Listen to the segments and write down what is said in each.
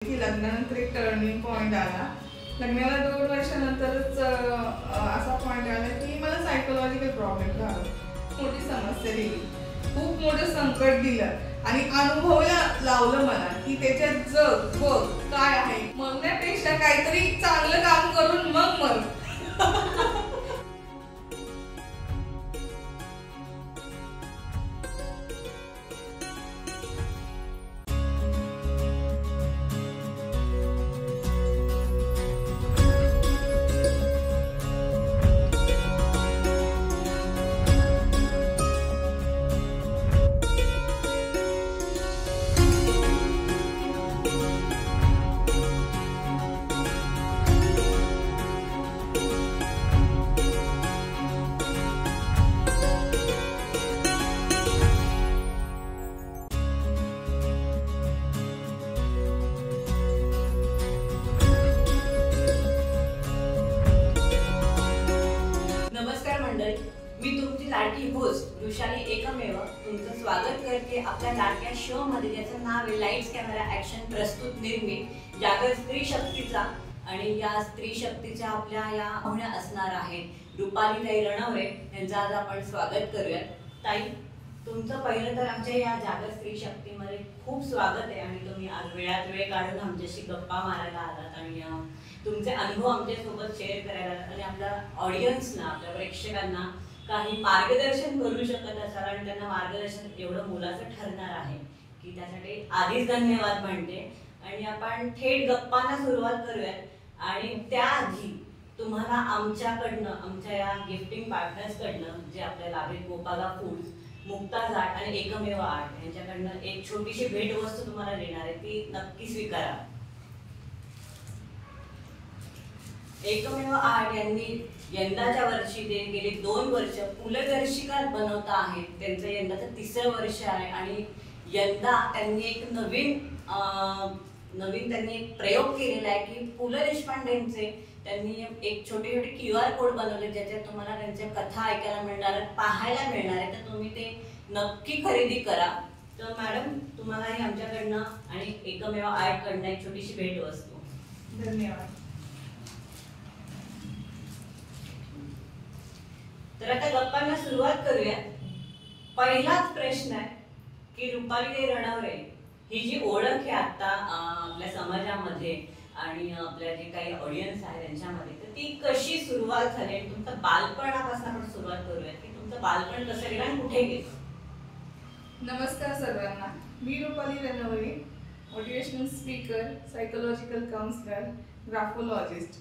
की लग्नानंतर एक टर्निंग पॉईंट आला. लग्नाला 2 वर्षानंतरच असा पॉईंट आला की मला सायकोलॉजिकल प्रॉब्लेम झाला. मोठी समस्या दिली, खूप मोठं संकट दिलं आणि अनुभवायला लावलं मला की त्याच्यात जग बघ काय आहे. मरण्यापेक्षा काहीतरी चांगलं काम करून मग मर. मी तुमची लाडकी होस्ट वृषाली एकमेव तुमचं स्वागत करते आपल्या लाडक्या शो मध्ये, ज्याचं नाव आहे लाईट्स कॅमेरा ॲक्शन प्रस्तुत निर्मित जागर स्त्री शक्तीचा. आणि या स्त्री शक्तीच्या आपल्या या पाहुण्या असणार आहेत रुपालीताई रणवरे यांचं आज आपण स्वागत करूयात. ताई, तुमचं पहिलं तर आमच्या या जागर स्त्री शक्तीमध्ये खूप स्वागत आहे आणि तुम्ही आज वेळात वेळ काढून आमच्याशी गप्पा मारायला आलात आणि तुमचे अनुभव आमच्यासोबत शेअर करायला आणि आपल्या ऑडियन्सना, आपल्या प्रेक्षकांना काही मार्गदर्शन करू शकत असाल आणि त्यांना मार्गदर्शन एवढं मोलाचं ठरणार आहे की त्यासाठी आधीच धन्यवाद म्हणते. आणि आपण थेट गप्पांना सुरुवात करूयात. आणि त्याआधी तुम्हाला आमच्याकडनं, आमच्या या गिफ्टिंग पार्टनर्सकडनं जे आपल्याला आहेत गोपाला फूड्स, मुक्ता जाट आणि एकमेव आर्ट यांच्याकडनं एक छोटीशी भेटवस्तू तुम्हाला देणार आहे, ती नक्की स्वीकारा. एकमेव आर्ट यांनी यंदाच्या वर्षी ते गेले 2 वर्ष पुलदर्शिका बनवता आहेत. त्यांचं यंदाचं 3रं वर्ष आहे आणि यंदा त्यांनी एक नवीन त्यांनी एक प्रयोग केलेला आहे की पु ल देशपांडेंचे त्यांनी एक छोटे छोटे QR कोड बनवले, ज्याच्यात तुम्हाला त्यांच्या कथा ऐकायला मिळणार आहेत, पाहायला मिळणार आहे. तर तुम्ही ते नक्की खरेदी करा. तर मॅडम, तुम्हालाही आमच्याकडनं आणि एकमेव आर्टकडनं एक छोटीशी भेटवस्तू. धन्यवाद. तर आता गप्पांना सुरुवात करूया. पहिलाच प्रश्न आहे की रुपालीताई रणवरे ही जी ओळख आहे आता आपल्या समाजामध्ये आणि आपल्या जे काही ऑडियन्स आहे त्यांच्यामध्ये, तर ती कशी सुरुवात झाली आणि तुमचं बालपणापासून आपण सुरुवात करूया की तुमचं बालपण कसं गेलं आणि कुठे गेलं. नमस्कार सर्वांना. मी Rupali Ranaware, motivational speaker, psychological counsellor, graphologist.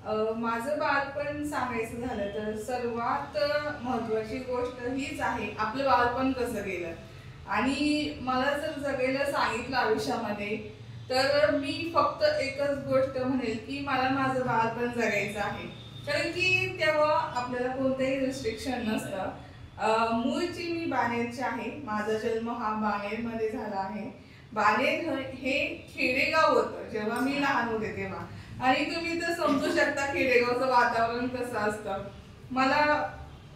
माझं बालपण सांगायचं झालं तर सर्वात महत्त्वाची गोष्ट हीच आहे, आपलं बालपण कसं गेलं. आणि मला जर जगायला सांगितलं आयुष्यामध्ये तर मी फक्त एकच गोष्ट म्हणेल की मला माझं बालपण जगायचं आहे. कारण की तेव्हा आपल्याला कोणतंही रिस्ट्रिक्शन नसतं. मूळची मी बाणेरची आहे. माझा जन्म हा बाणेरमध्ये झाला आहे. बाणेर हे खेडेगाव होतं जेव्हा मी लहान होते तेव्हा. आणि तुम्ही तर समजू शकता खेडेगावचं वातावरण कसं असतं. मला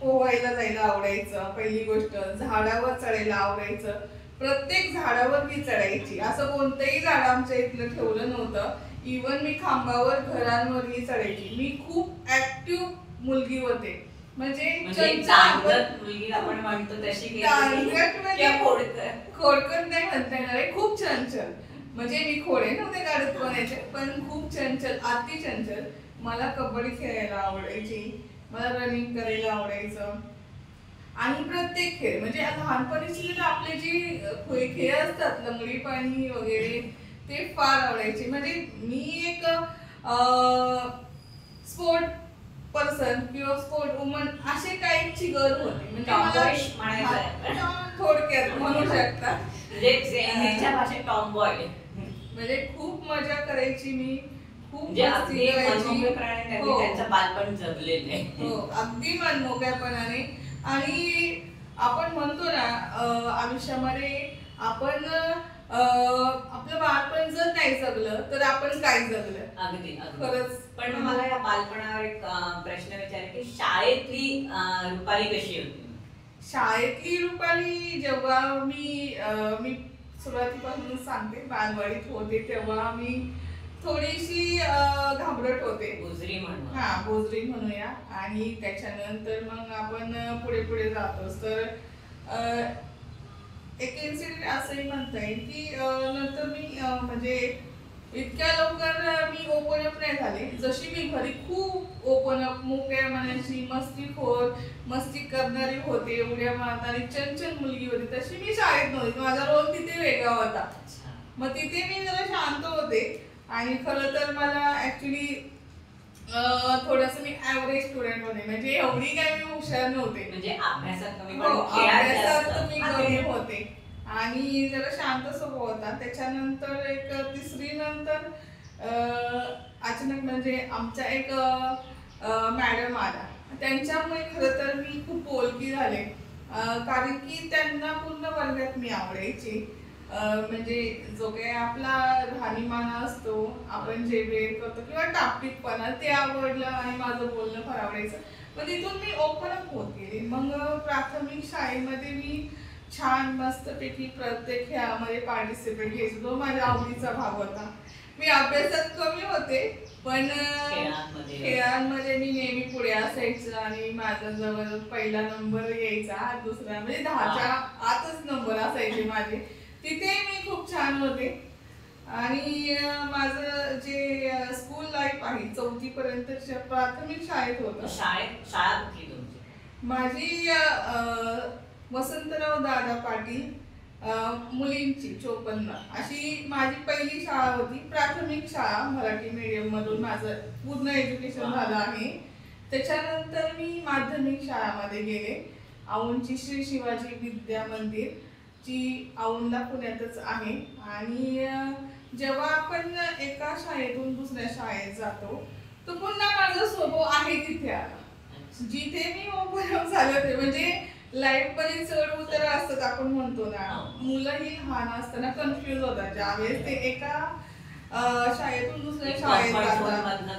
पोहायला जायला आवडायचं. पहिली गोष्ट, झाडावर चढायला आवडायचं. प्रत्येक झाडावर मी चढायची. असं कोणतंही झाड आमच्या इथलं ठेवलं नव्हतं. इवन मी खांबावर, घरांवरही चढायची. मी खूप ऍक्टिव्ह मुलगी होते. म्हणजे मुलगी आपण म्हणतो तशी खोडकर नाही म्हणता येणार, खूप चंचल. म्हणजे मी खोडे नव्हते काढत कोणाचे, पण खूप चंचल, अति चंचल. मला कबड्डी खेळायला आवडायची, मला रनिंग करायला आवडायचं. आणि प्रत्येक खेळ म्हणजे लहानपणीचे आपले जे खेळ असतात, लंगडी पाणी वगैरे, ते फार आवडायचे. म्हणजे मी एक स्पोर्ट पर्सन किंवा स्पोर्ट वुमन असे टाईपची गर्ल होती. म्हणजे थोडक्यात म्हणू शकता. म्हणजे खूप मजा करायची मी, खूप मस्ती करायची. बालपण जगलेले हो, अगदी मनमोकळेपणाने. आणि आपण म्हणतो ना आयुष्यामध्ये आपण आपलं बालपण जर नाही जगलं तर आपण काय जगलं. अगदी खरंच. पण मला या बालपणावर एक प्रश्न विचार की शाळेतली रुपाली कशी होती. शाळेतली रुपाली जेव्हा मी सुरुवातीपासूनच सांगते, बालवाडीत होते तेव्हा मी थोडीशी घाबरट होते. बोजरी म्हणून. हा, बोजरी म्हणूया. आणि त्याच्यानंतर मग आपण पुढे पुढे जातोच. तर एक इन्सिडेंट असंही म्हणता येईल की नंतर मी म्हणजे इतक्या लवकर मी ओपन अप नाही झाले. जशी मी घरी खूप ओपन अप, मोकळ्या मनाची, मस्तीखोर, मस्ती करणारी होते, उड्या मारणारी चंचल मुलगी होती, तशी मी शाळेत नव्हती. माझा रोल तिथे वेगळा होता. मग तिथे मी जरा शांत होते. आणि खरं तर मला ऍक्च्युली थोडस मी ऍव्हरेज स्टुडंट होते, म्हणजे एवढी काय मी हुशार नव्हते. म्हणजे अभ्यासात कमी हो, पण खेळात अभ्यासात जास्त. मी कमी होते. आणि जरा शांत स्वभाव होता. त्याच्यानंतर एक तिसरी नंतर अचानक म्हणजे आमच्या एक मॅडम आला. त्यांच्यामुळे खरं तर मी खूप बोलकी झाले, कारण की त्यांना पूर्ण वर्गात मी आवडायची. म्हणजे जो काही आपला राहणीमान असतो, आपण जे वेळ करतो किंवा टापटीकपणा, ते आवडलं आणि माझं बोलणं फार आवडायचं. मग तिथून मी ओपन अप होत गेले. मग प्राथमिक शाळेमध्ये मी छान मस्तपैकी प्रत्येक खेळामध्ये पार्टिसिपेट घ्यायचो, जो माझ्या आवडीचा भाग होता. मी अभ्यासात कमी होते, पण खेळांमध्ये मी नेहमी पुढे असायचं आणि माझा जवळ पहिला नंबर यायचा, दुसरा म्हणजे 10च्या आतच नंबर असायचे माझे. तिथे मी खूप छान होते. आणि माझं जे स्कूल लाईफ आहे 4थी पर्यंतच्या प्राथमिक शाळेत होतं. शाळा कुठली तुमची? माझी वसंतराव दादा पाटील मुलींची 54 अशी माझी पहिली शाळा होती. प्राथमिक शाळा मराठी मीडियम मधून माझं पूर्ण एज्युकेशन झालं आहे. त्याच्यानंतर मी माध्यमिक शाळामध्ये गेले. औंधची श्री शिवाजी विद्या मंदिर, जी औंधला पुण्यातच आहे. आणि जेव्हा आपण एका शाळेतून दुसऱ्या शाळेत जातो, तो पुन्हा माझा स्वभाव आहे तिथे आला. जिथे मी ओपन अप झाले होते, म्हणजे लाईफ मध्ये चढ उतार असतात आपण म्हणतो ना, मुलंही लहान असताना कन्फ्युज होतात ज्यावेळेस ते एका शाळेतून दुसऱ्या शाळेत जातात.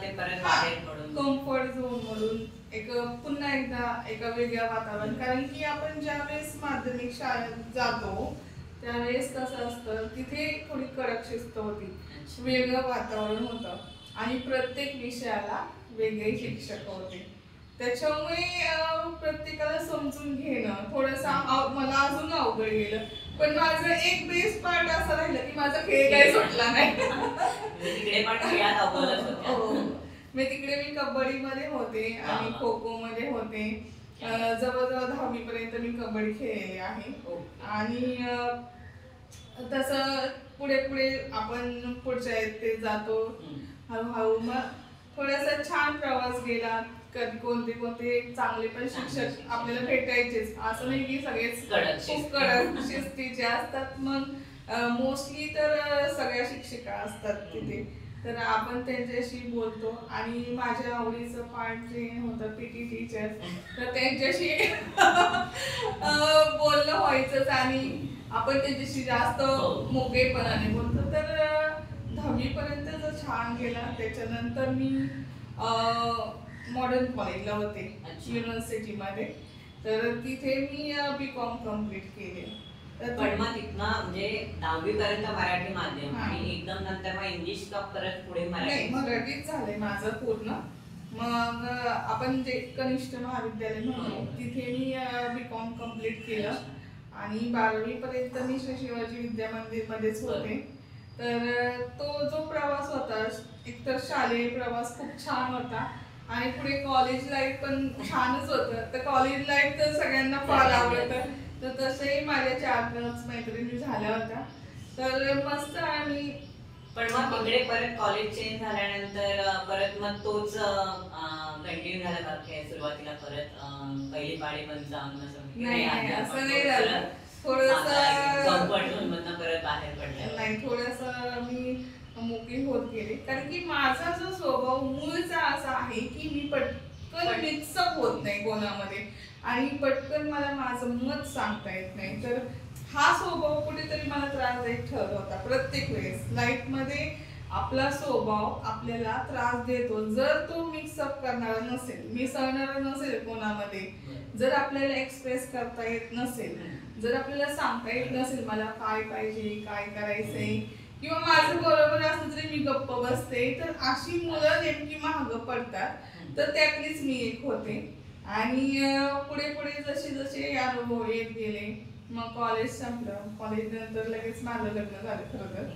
कम्फर्ट झोन मधून एक पुन्हा एकदा एका वेगळ्या वातावरण. कारण की आपण ज्यावेळेस माध्यमिक शाळेत जातो त्यावेळेस कसं असतं, तिथे थोडी कडक शिस्त होती, वेगळं वातावरण होतं आणि प्रत्येक विषयाला वेगळे शिक्षक होते. त्याच्यामुळे प्रत्येकाला समजून घेणं थोडंसं मला अजून अवघड गेलं. पण माझं एक बेस्ट पार्ट असं राहिलं की माझा खेळ काही सुटला नाही. मी तिकडे कबड्डी मध्ये होते आणि खो खो मध्ये होते. जवळजवळ 10वी पर्यंत मी कबड्डी खेळलेली आहे. आणि तसं पुढे पुढे आपण पुढच्या ते जातो हळूहळू. मग थोडासा छान प्रवास गेला. कधी कोणते कोणते चांगले पण शिक्षक आपल्याला भेटायचेच, असं नाही की सगळेच खूप कडक शिस्तीचे असतात. मग मोस्टली तर सगळ्या शिक्षिका असतात तिथे, तर आपण त्यांच्याशी बोलतो. आणि माझ्या आवडीचं पार्ट जे होतं पीटी टीचर, तर त्यांच्याशी बोलणं व्हायचंच आणि आपण त्यांच्याशी जास्त मोकळेपणाने बोलतो. तर 10वी पर्यंत जो छान गेला. त्याच्यानंतर मी मॉडर्न कॉलेजला होते युनिव्हर्सिटीमध्ये, तर तिथे मी BCom कम्प्लीट केले. पण मग तिथनं म्हणजे 10वी पर्यंत मराठी माध्यम आणि एकदम नंतर मग इंग्लिश का परत पुढे नाही, मराठीच झालंय माझं पूर्ण. मग आपण जे कनिष्ठ महाविद्यालय म्हणतो तिथे मी BCom कम्प्लीट केलं. आणि 12वी पर्यंत मी श्री शिवाजी विद्या मंदिर मध्येच होते. तर तो जो प्रवास होता, एकतर शालेय प्रवास खूप छान होता आणि पुढे कॉलेज लाईफ पण छानच होतं. तर कॉलेज लाईफ तर सगळ्यांना फार आवडतं. तर तसंही माझ्या 4-5 मैत्रिणी झाल्या होत्या, तर मस्त. आणि पण मग तिकडे परत कॉलेज चेंज झाल्यानंतर परत मग तोच कंटिन्यू झाला का? सुरुवातीला परत पहिली पाळीमध्ये जाऊन नाही, असं नाही झालं. थोडंसं परत बाहेर पडलं नाही, थोडंसं मी मोकळी होत गेले. कारण की माझा जो स्वभाव मूळचा असा आहे की मी पटकन मिक्सअप होत नाही कोणामध्ये आणि पटकन मला माझं मत सांगता येत नाही. तर हा स्वभाव कुठेतरी मला त्रासदायक ठरत होता. प्रत्येक वेळेस लाईफ मध्ये आपला स्वभाव आपल्याला त्रास देतो. जर तो मिक्सअप करणारा नसेल, मिसळणारा नसेल कोणामध्ये, जर आपल्याला एक्सप्रेस करता येत नसेल, जर आपल्याला सांगता येत नसेल मला काय पाहिजे, काय करायचंय, किंवा माझं बरोबर असलं तरी मी गप्प बसते, तर अशी मुलं नेमकी महाग पडतात. तर त्यातलीच मी एक होते. आणि पुढे पुढे जसे जसे अनुभव येत गेले, मग कॉलेज संपलं. कॉलेज नंतर लगेच माझं लग्न झालं खरं तर.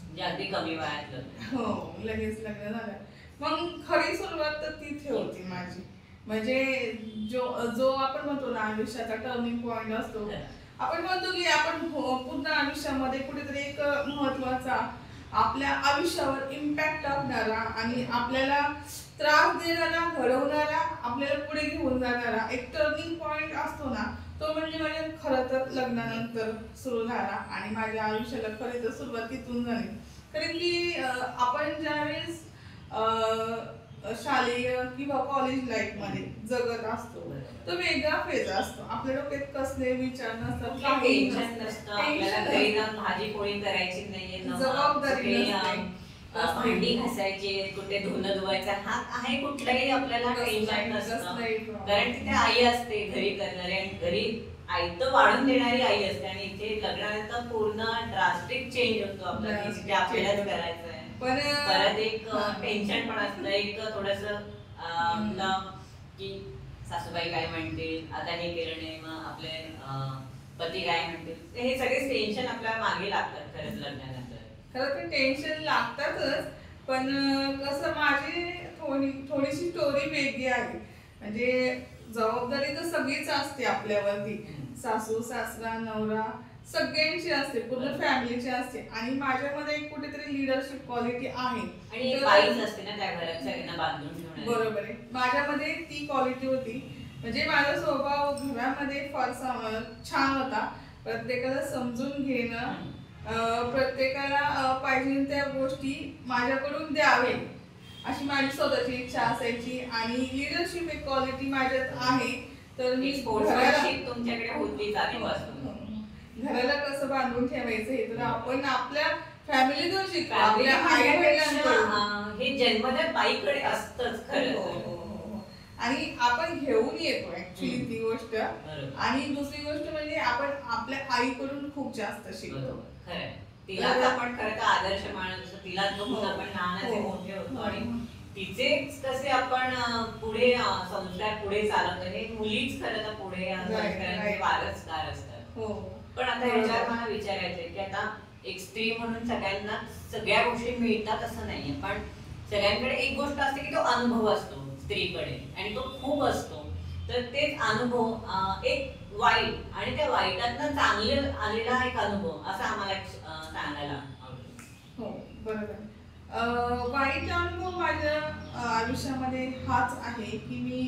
म्हणजे अगदी कमी वयात लग्न. हो, लगेच लग्न झालं. मग खरी सुरुवात तर तिथे होती माझी. म्हणजे जो जो आपण म्हणतो ना आयुष्याचा टर्निंग पॉइंट असतो, आपण म्हणतो की आपण पूर्ण आयुष्यामध्ये कुठेतरी एक महत्वाचा आपल्या आयुष्यावर इम्पॅक्ट टाकणारा आणि आपल्याला त्रास देणारा, घडवणारा, आपल्याला पुढे घेऊन जाणारा एक टर्निंग पॉइंट असतो ना, तो म्हणजे माझ्या खरं तर लग्नानंतर सुरू झाला. आणि माझ्या आयुष्याला खरी तर सुरुवात तिथून झाली. कारण की आपण ज्यावेळेस शालेय किंवा कॉलेज लाईफ मध्ये जगत असतो, तो वेगळा फेज असतो. आपल्या डोक्यात कसले विचार नसतात, काही टेन्शन नसतं, आपल्याला घरी जाऊन भाजी पोळी करायची नाहीये, जबाबदारी नसते, भांडी घासायची, कुठे धुणं धुवायचं, हा आहे कुठलंही आपल्याला टेन्शन नसतं. कारण तिथे आई असते घरी करणारी, आणि घरी आई तर वाढून देणारी आई असते. आणि इथे लग्नानंतर पूर्ण ड्रास्टिक चेंज होतो आपला, तिथे आपल्यालाच करायचं आहे. परत एक टेन्शन पण असतं, एक थोडस की सासूबाई काय म्हणतील, आता हे केलं नाही, मग आपले पती काय म्हणतील, हे सगळे टेन्शन आपल्या मागे लागतात खरंच लग्नानंतर. खरं तर टेन्शन लागतातच, पण कसं माझी थोडीशी स्टोरी वेगळी आहे. म्हणजे जबाबदारी तर सगळीच असते आपल्यावरती, सासू सासरा नवरा सगळ्यांची असते, पूर्ण फॅमिलीची असते. आणि माझ्यामध्ये एक कुठेतरी लिडरशिप क्वालिटी आहे, आणि बाईच असते ना त्या घरात सगळ्यांना बांधून ठेवणार. बरोबर आहे, माझ्यामध्ये ती क्वालिटी होती. म्हणजे माझा स्वभाव घरामध्ये फार छान होता. प्रत्येकाला समजून घेणं, प्रत्येकाला पाहिजे त्या गोष्टी माझ्याकडून द्यावे अशी माझी स्वतःची इच्छा असायची. आणि लिडरशिप एक क्वालिटी माझ्यात आहे. तर मी तुमच्याकडे होती आधीपासून. घराला कसं बांधून ठेवायचं हे तर आपण आपल्या फॅमिलीतून शिकतो, आपल्या आई वडिलांकडून. हे जन्मजात बाईकडे असतंच खरं. आणि आपण घेऊन येतो ऍक्च्युली ती गोष्ट. आणि दुसरी गोष्ट म्हणजे आपण आपल्या आईकडून खूप जास्त शिकतो. तिलाच आपण खरं तर आदर्श मानतो, तिलाच बघून आपण लहानाचे मोठे होतो. आणि तिचेच कसे आपण पुढे संस्कार पुढे चालवतो, हे मुलीच खरं तर पुढे वारसदार असतात. पण आता ह्याच्यावर मला विचारायचंय की आता एक स्त्री म्हणून सगळ्यांना सगळ्या गोष्टी मिळतात असं नाहीये, पण सगळ्यांकडे एक गोष्ट असते की तो अनुभव असतो स्त्रीकडे, आणि तो खूप असतो. तर तेच अनुभव एक वाईट, आणि त्या वाईटातनं चांगलं आलेला एक अनुभव असा आम्हाला सांगायला आवडेल. हो बरोबर. वाईट अनुभव माझ्या आयुष्यामध्ये हाच आहे की मी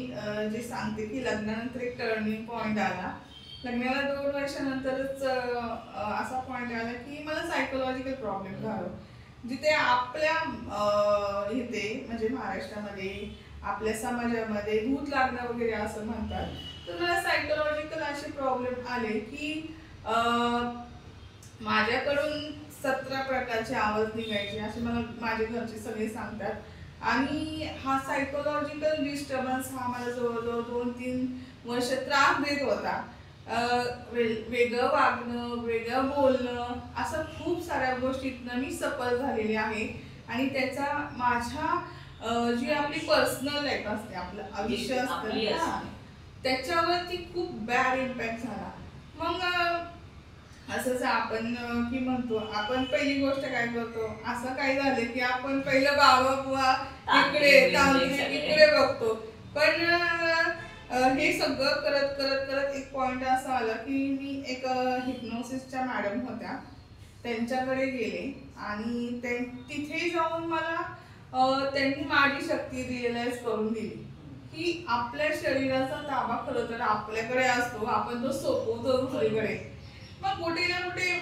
जे सांगते की लग्नानंतर एक टर्निंग पॉइंट आला. लग्नाला 2 वर्षानंतरच असा पॉइंट आला की मला सायकोलॉजिकल प्रॉब्लेम झाला. जिथे आपल्या इथे म्हणजे महाराष्ट्रामध्ये आपल्या समाजामध्ये भूत लागणं वगैरे असं म्हणतात. तर मला सायकोलॉजिकल असे प्रॉब्लेम आले की माझ्याकडून 17 प्रकारचे आवाज निघायचे असे मला माझे घरचे सगळे सांगतात. आणि हा सायकोलॉजिकल डिस्टर्बन्स हा मला जवळजवळ 2-3 वर्ष त्रास देत होता. वेगळं वागणं, वेगळं बोलणं, असं खूप साऱ्या गोष्टीतनं मी सफल झालेली आहे. आणि त्याचा माझ्या जी आपली पर्सनल लाईफ असते, आपलं आयुष्य असतं, त्याच्यावरती खूप बॅड इम्पॅक्ट झाला. मग असंच आपण की म्हणतो, आपण पहिली गोष्ट काय करतो, असं काय झालं की आपण पहिलं बाबा बुवा इकडे तांत्रिक इकडे बघतो. पण हे सगळं करत करत करत एक पॉइंट असा आला की मी एक हिप्नोसिसच्या मॅडम होत्या, त्यांच्याकडे गेले. आणि तिथे जाऊन मला त्यांनी माझी शक्ती रिअलाइज करून दिली की आपल्या शरीराचा ताबा खरं तर आपल्याकडे असतो, आपण तो सोपवतो दुसरीकडे. मग कुठे ना कुठे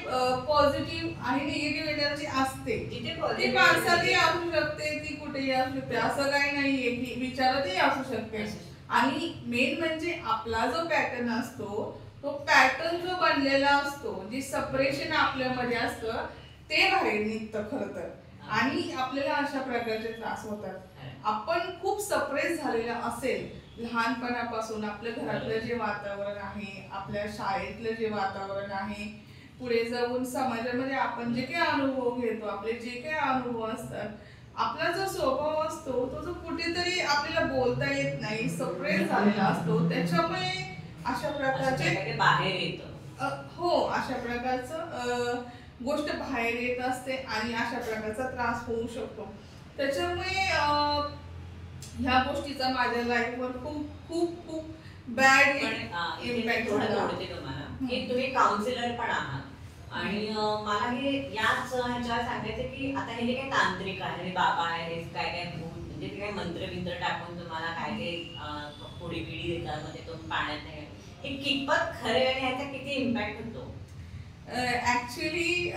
पॉझिटिव्ह आणि निगेटिव्ह एनर्जी असते, ती माणसातही असू शकते, ती कुठेही असू शकते, असं काही नाहीये की विचारातही असू शकते. आणि मेन म्हणजे आपला जो पॅटर्न असतो, तो पॅटर्न जो बनलेला असतो, जी सपरेशन आपल्यामध्ये असतं ते बाहेर निघतं खरं तर. आणि आपल्याला अशा प्रकारचे त्रास होतात। आपण खूप सप्रेस झालेला असेल लहानपणापासून, आपल्या घरातलं जे वातावरण आहे, आपल्या शाळेतलं जे वातावरण आहे, पुढे जाऊन समाजामध्ये आपण जे काही अनुभव घेतो, आपले जे काही अनुभव असतात, आपला जो स्वभाव असतो तो जो कुठेतरी आपल्याला बोलता येत नाही, सप्रेस झालेला असतो, त्याच्यामुळे अशा प्रकारचे बाहेर येतं। हो, अशा प्रकारचं गोष्ट बाहेर येत असते आणि अशा प्रकारचा त्रास होऊ शकतो। त्याच्यामुळे ह्या गोष्टीचा माझ्या लाईफवर खूप खूप खूप बॅड इम्पॅक्ट झाला। की तुम्ही काउन्सिलर पण आहात आणि मला हे याच ह्याच्यावर सांगायचं की आता हे जे काही तांत्रिक आहे, बाबा आहे, काय काय भूत म्हणजे ते काय मंत्र टाकून तुम्हाला काय काय पुढी पिढी देतात, मध्ये तुम्ही पाण्यात नाही, हे कितपत खरे आणि ह्याचा किती इम्पॅक्ट होतो? ऍक्च्युली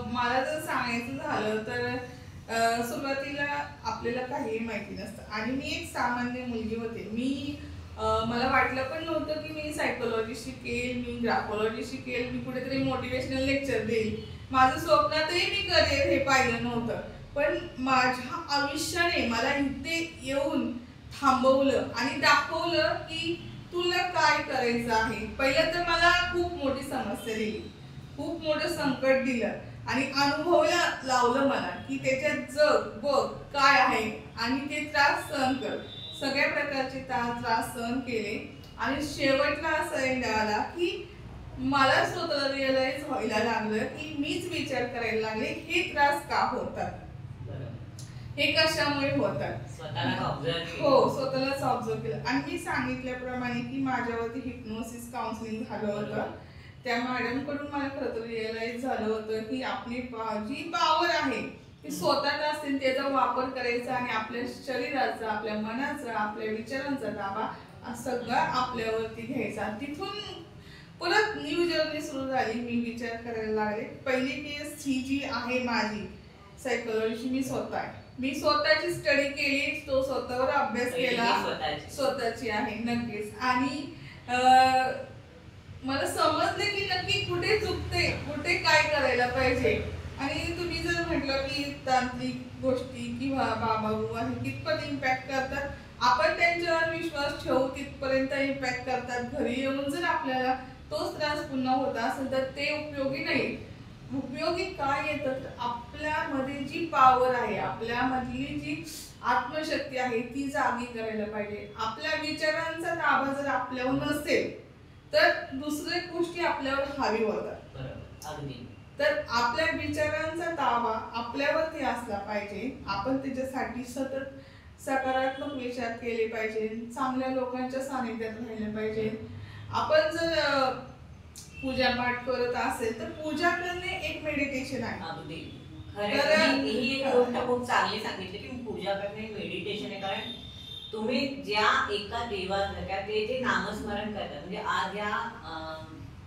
मला जर सांगायचं झालं तर सुरुवातीला आपल्याला काहीही माहिती नसतं आणि मी एक सामान्य मुलगी होते। मला वाटलं पण नव्हतं की मी सायकोलॉजी शिकेल, मी ग्राफोलॉजी शिकेल, मी कुठेतरी मोटिवेशनल लेक्चर देईल। माझं स्वप्नातही मी करिअर हे पाहिलं नव्हतं, पण माझ्या आयुष्याने मला इथे येऊन थांबवलं आणि दाखवलं की तुला काय करायचं आहे। पहिलं तर मला खूप मोठी समस्या दिली, खूप मोठं संकट दिलं आणि अनुभवायला लावलं मला की त्याच्यात जग बघ काय आहे आणि ते त्रास सहन कर। सगळ्या प्रकारचे त्रास सहन केले आणि शेवटला असा एंड आला की मला स्वतःला रिअलाइज व्हायला लागलं की मीच विचार करायला लागले हे त्रास का होतात, हे कशामुळे होतात। हो, स्वतःलाच ऑब्झर्व केलं आणि मी सांगितल्याप्रमाणे की माझ्यावरती हिप्नोसिस काउन्सिलिंग झालं होतं। त्या मॅडम कडून मला खरं तर रिअलाइज झालं होतं की आपली जी पॉवर आहे ती स्वतःत असते, त्याचा वापर करायचा आणि आपल्या शरीराचा, आपल्या मनाचा, आपल्या विचारांचा ताबा सगळा आपल्यावरती घ्यायचा। तिथून परत न्यू जर्नी सुरू झाली। मी विचार करायला लागले। पहिली केस ही जी आहे माझी सायकोलॉजीची, मी स्वतःची स्टडी केली, तो स्वतःवर अभ्यास केला, स्वतःची आहे नक्कीच। आणि मला समजले की नक्की कुठे चुकते, कुठे काय करायला पाहिजे। आणि तुम्ही जर म्हटलं की तांत्रिक गोष्टी किंवा बाबा बुवा हे कितपत इम्पॅक्ट करतात, आपण त्यांच्यावर विश्वास ठेवू तिथपर्यंत इम्पॅक्ट करतात। घरी येऊन जर आपल्याला तोच त्रास पुन्हा होत असेल तर ते उपयोगी नाही। उपयोगी काय येतं तर आपल्यामध्ये जी पॉवर आहे, आपल्यामधली जी आत्मशक्ती आहे ती जागी करायला पाहिजे। आपल्या विचारांचा ताबा जर आपल्यावर नसेल तर दुसऱ्या गोष्टी आपल्यावर हावी होतात। तर आपल्या विचारांचा ताबा आपल्यावरती असला पाहिजे। आपण त्याच्यासाठी सतत सकारात्मक विचार केले पाहिजे, चांगल्या लोकांच्या सानिध्यात राहिले पाहिजे। आपण जर पूजा पाठ करत असेल तर पूजा करणे एक मेडिटेशन आहे। ही एक गोष्ट खूप चांगली सांगितली की पूजा करणे मेडिटेशन आहे। कारण तुम्ही ज्या एका देवाचं ते जे नामस्मरण करतात, म्हणजे आज या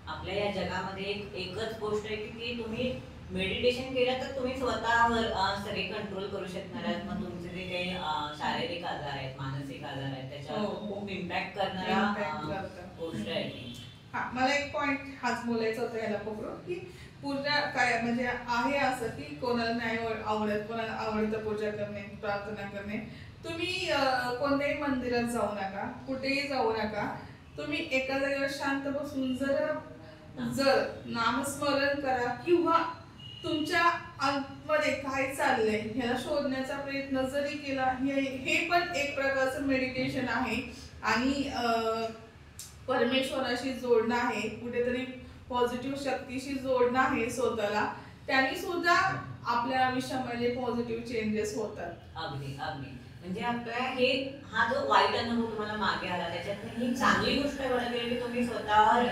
आपल्या या जगामध्ये एकच गोष्ट आहे की तुम्ही मेडिटेशन केलं तर तुम्ही स्वतःवर सगळे कंट्रोल करू शकणार आहात। मग तुमचे जे काही शारीरिक आजार आहेत, मानसिक आजार आहेत, त्याच्यावर खूप इम्पॅक्ट करणारा गोष्ट आहे ती। मला एक पॉइंट हाच बोलायचा होता याला पकडून की पूजा काय म्हणजे आहे असं की कोणाला नाही आवडत, कोणाला आवडतं पूजा करणे, प्रार्थना करणे। तुम्ही कोणत्याही मंदिरात जाऊ नका, कुठेही जाऊ नका, तुम्ही एका जागेवर शांत बसून जर नामस्मरण करा किंवा तुमच्या आतमध्ये काय चाललंय ह्याला शोधण्याचा प्रयत्न जरी केला, हे पण एक प्रकारचं मेडिटेशन आहे आणि परमेश्वराशी जोडणं आहे, कुठेतरी पॉझिटिव्ह शक्तीशी जोडणं आहे स्वतःला। त्यांनी सुद्धा आपल्या आयुष्यामध्ये पॉझिटिव्ह चेंजेस होतात। अगदी अगदी म्हणजे आपल्या हा जो वाईट अनुभव तुम्हाला मागे आला त्याच्यात ही चांगली गोष्ट घडली की तुम्ही स्वतःवर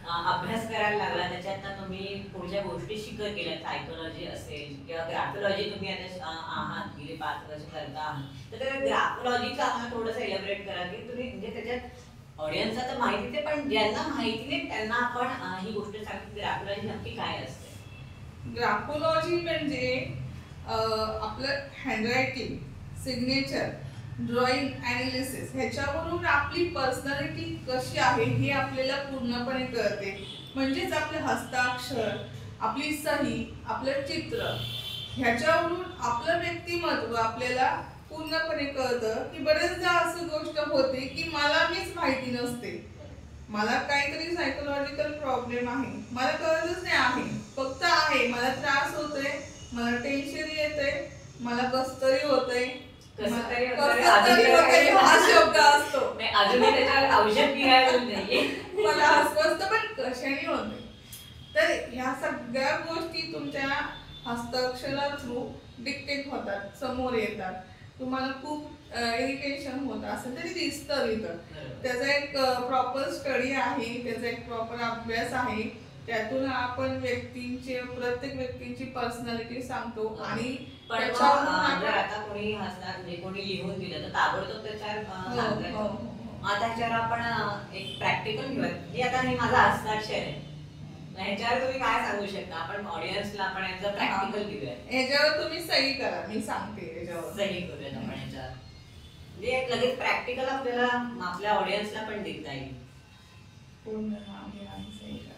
अभ्यास करायला लागला, त्याच्यात तुम्ही पुढच्या गोष्टी शिकत गेल्या। सायकोलॉजी असेल किंवा ग्राफोलॉजी तुम्ही आता आहात गेले 5 वर्ष करता आहात, तर त्या ग्राफोलॉजीचं आम्हाला थोडंसं एलॅबोरेट करा की तुम्ही म्हणजे त्याच्यात ऑडियन्सला तर माहितीच आहे पण ज्यांना माहिती नाही त्यांना आपण ही गोष्ट सांगितली ग्राफोलॉजी नक्की काय असते। ग्राफोलॉजी म्हणजे आपलं हँडरायटिंग, सिग्नेचर, ड्रॉइंग, ॲनालिसिस ह्याच्यावरून आपली पर्सनॅलिटी कशी आहे हे आपल्याला पूर्णपणे कळते। म्हणजेच आपले हस्ताक्षर, आपली सही, आपलं चित्र ह्याच्यावरून आपलं व्यक्तिमत्व आपल्याला पूर्णपणे कळतं की बरेचदा असं गोष्ट होते की मला मीच माहिती नसते, मला काहीतरी सायकोलॉजिकल प्रॉब्लेम आहे, मला कळतच नाही आहे, फक्त आहे मला त्रास होतोय, मला टेन्शन येतंय, मला कस तरी होतंय, हा शब्द असतो, मला अस्वस्थ पण कशाने होते. तर ह्या सगळ्या गोष्टी तुमच्या हस्ताक्षरा थ्रू डिक्टेट होतात, समोर येतात. तुम्हाला खूप इरिटेशन होत असेल तरी दिसतं इथं. त्याचा एक प्रॉपर स्टडी आहे, त्याचा एक प्रॉपर अभ्यास आहे. त्यातून आपण प्रत्येक व्यक्तींची पर्सनॅलिटी सांगतो आणि आता कोणी हसणार म्हणजे कोणी लिहून दिलं तर ताबडतोब त्याच्यावर सांगतात. आता ह्याच्यावर आपण एक प्रॅक्टिकल घेऊया. आता हे माझा हस्ताक्षर आहे, ह्याच्यावर तुम्ही काय सांगू शकता? आपण ऑडियन्सला आपण याचं प्रॅक्टिकल देऊया. ह्याच्यावर तुम्ही सही करा, मी सांगते ह्याच्यावर सही करूया आपण ह्याच्यावर. म्हणजे लगेच प्रॅक्टिकल आपल्याला आपल्या ऑडियन्सला पण देता येईल. पूर्ण नाव घ्या आणि सही करा.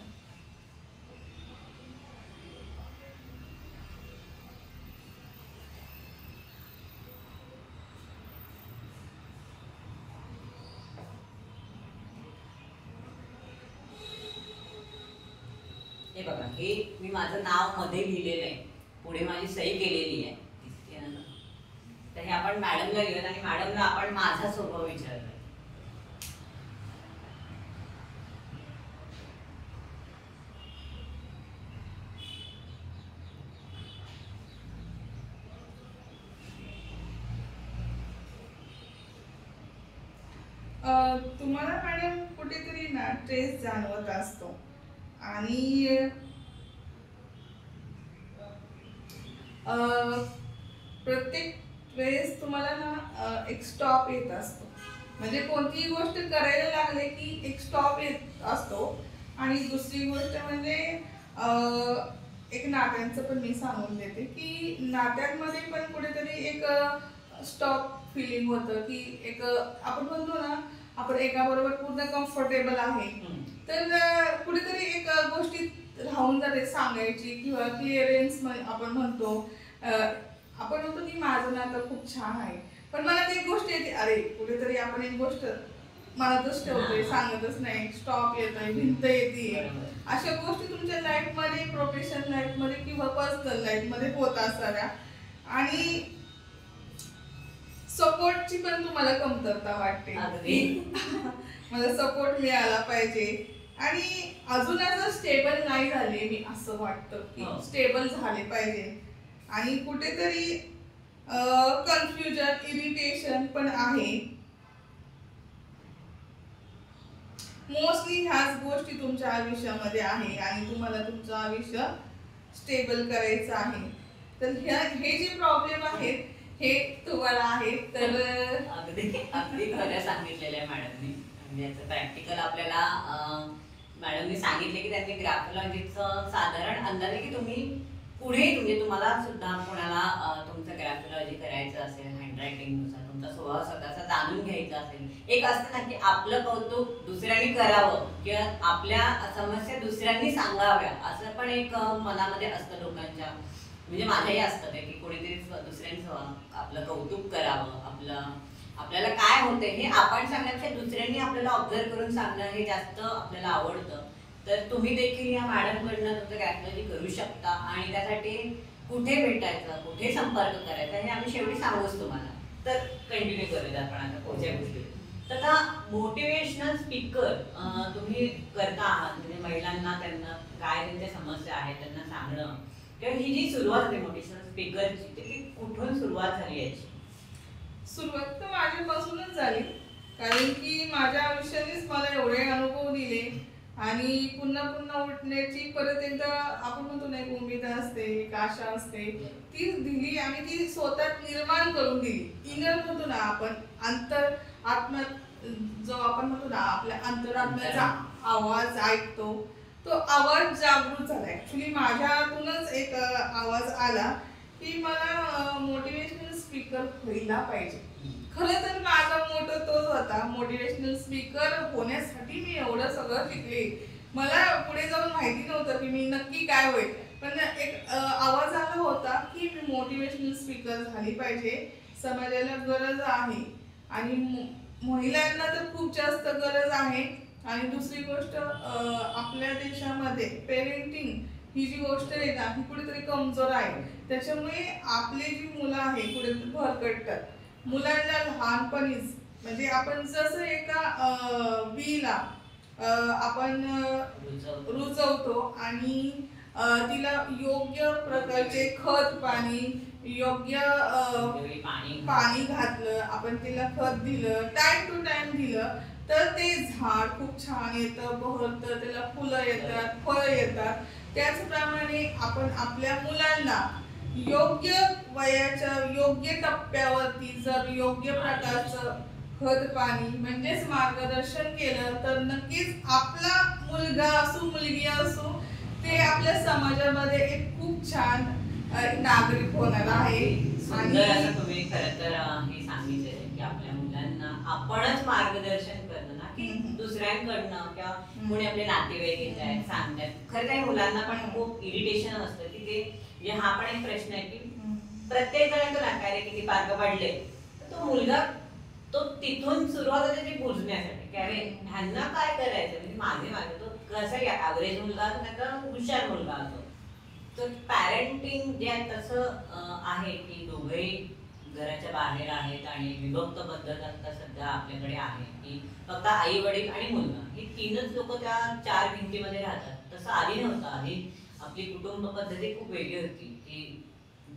हे बघा, हे मी माझं नाव मध्ये लिहिलेलं आहे, पुढे माझी सही केलेली आहे. तर हे आपण मॅडमला लिहिलं आणि मॅडमला आपण माझा स्वभाव विचारला. तुम्हाला मॅडम कुठेतरी ना स्ट्रेस जाणवत असतो आणि प्रत्येक वेळेस तुम्हाला ना एक स्टॉप येत असतो. म्हणजे कोणतीही गोष्ट करायला लागले की एक स्टॉप येत असतो. आणि दुसरी गोष्ट म्हणजे एक नात्यांचं पण मी सांगून देते की नात्यांमध्ये पण कुठेतरी एक स्टॉप फिलिंग होतं की एक आपण म्हणतो ना आपण एकाबरोबर पूर्ण कम्फर्टेबल आहे, तर कुठेतरी एक गोष्टीत राहून जाते सांगायची किंवा क्लिअरन्स आपण म्हणतो. आपण म्हणतो की माझं नातं खूप छान आहे, पण मला ती एक गोष्ट येते, अरे कुठेतरी आपण एक गोष्ट मनातच ठेवतोय, सांगतच नाही, स्टॉप येतोय, भिंत येते. अशा गोष्टी तुमच्या लाईफमध्ये, प्रोफेशनल लाईफमध्ये किंवा पर्सनल लाईफमध्ये होत असाव्या. आणि सपोर्टची पण तुम्हाला कमतरता वाटते, मला सपोर्ट मिळाला पाहिजे. आणि अजून असं स्टेबल नाही झाले मी, असं वाटतं की स्टेबल झाले पाहिजे. आणि कुठेतरी कन्फ्युजन, इरिटेशन पण आहे. मोस्टली ह्याच गोष्टी तुमच्या आयुष्यामध्ये आहे आणि तुम्हाला तुमचं आयुष्य स्टेबल करायचं आहे. तर हे जे प्रॉब्लेम आहेत हे तुम्हाला आहेत. तर अगदी खरं सांगितलेलं आहे मॅडमनी. म्हणजे प्रॅक्टिकल आपल्याला मॅडमनी सांगितले की त्यांनी ग्राफोलॉजीचं साधारण अंदाजे की तुम्ही पुढे म्हणजे तुम्हाला सुद्धा कोणाला तुमचं ग्राफोलॉजी करायचं असेल, हँडरायटिंगनुसार तुमचा स्वभाव स्वतःचा जाणून घ्यायचा असेल, एक असतं ना की आपलं कौतुक दुसऱ्यांनी करावं किंवा आपल्या समस्या दुसऱ्यांनी सांगाव्या, असं पण एक मनामध्ये असतं लोकांच्या. म्हणजे माझ्याही असतं ते की कोणीतरी दुसऱ्यांचं आपलं कौतुक करावं, आपल्याला काय होतंय हे आपण सांगण्यापेक्षा दुसऱ्यांनी आपल्याला ऑब्झर्व करून सांगणं हे जास्त आपल्याला आवडतं. तर तुम्ही देखील या मॅडमकडनं तुमचं ग्राफोलॉजी करू शकता. आणि त्यासाठी कुठे भेटायचं, कुठे संपर्क करायचा हे आम्ही शेवटी सांगूच तुम्हाला. तर कंटिन्यू करूया आपण आता पुढच्या गोष्टी. तर आता मोटिवेशनल स्पीकर तुम्ही करता आहात, म्हणजे महिलांना त्यांना काय त्यांच्या समस्या आहेत त्यांना सांगणं, किंवा ही जी सुरुवात आहे मोटिवेशनल स्पीकरची ती कुठून सुरुवात झाली याची? सुरुवात तर माझ्यापासूनच झाली, कारण की माझ्या आयुष्यानेच मला एवढे अनुभव दिले आणि पुन्हा पुन्हा उठण्याची परत एकदा आपण म्हणतो ना एक उमेद असते, एक आशा असते, ती दिली आणि ती स्वतः निर्माण करून दिली. इनर म्हणतो ना आपण, आत्मा जो आपण म्हणतो ना आपल्या अंतरात्म्याचा आवाज ऐकतो, तो आवाज जागृत झाला. ऍक्च्युली माझ्यातूनच एक आवाज आला की मला मोटिवेशनल स्पीकर व्हायला पाहिजे. खरं तर माझा मोठा तोच होता, मोटिवेशनल स्पीकर होण्यासाठी मी एवढं सगळं शिकले. मला पुढे जाऊन माहिती नव्हतं की मी नक्की काय होईल, पण एक आवाज आला होता की मी मोटिवेशनल स्पीकर झाली पाहिजे, समाजाला गरज आहे आणि महिलांना तर खूप जास्त गरज आहे. आणि दुसरी गोष्ट आपल्या देशामध्ये पेरेंटिंग ही जी गोष्ट आहे ना ही कुठेतरी कमजोर आहे. त्याच्यामुळे आपली जी मुलं आहे कुठेतरी भरकटतात. मुलांना लहानपणीच म्हणजे आपण जसं एका बीला आपण रुजवतो आणि तिला योग्य प्रकारचे खत पाणी योग्य पाणी घातलं, आपण तिला खत दिलं, टाइम टू टाइम दिलं, तर ते झाड खूप छान येतं, बहरतं, त्याला फुलं येतात, फळं येतात. त्याचप्रमाणे आपण आपल्या मुलांना योग्य वयाच्या योग्य टप्प्यावरती जर योग्य प्रकारचं खत पाणी म्हणजेच मार्गदर्शन केलं तर नक्कीच आपला मुलगा असो मुलगी असो ते आपल्या समाजामध्ये एक खूप छान नागरिक होणार आहे. आणि असं तुम्ही खरं तर हे सांगितलं की आपल्या मुलांना आपणच मार्गदर्शन करणं ना की दुसऱ्यांकडनं किंवा कोणी आपले नातेवाईक येत आहेत सांगतात. खरं काही मुलांना पण खूप इरिटेशन असतं की ते हा पण एक प्रश्न आहे की प्रत्येक जण तो नाकारे किती पार्क पडले तर तो मुलगा तो तिथून सुरुवात होते ते बुजण्यासाठी की अरे ह्यांना काय करायचं म्हणजे माझे तो कसा ॲव्हरेज मुलगा असो नाही तर हुशार मुलगा असो. तर पॅरेंटिंग जे आहे तसं आहे की दोघेही घराच्या बाहेर आहेत आणि विभक्त पद्धत आता सध्या आपल्याकडे आहे की फक्त आई वडील आणि मुलगा हे तीनच लोक त्या 4 भिंतीमध्ये राहतात. तसं आधी नव्हतं. आधी आपली कुटुंब पद्धती खूप वेगळी होती की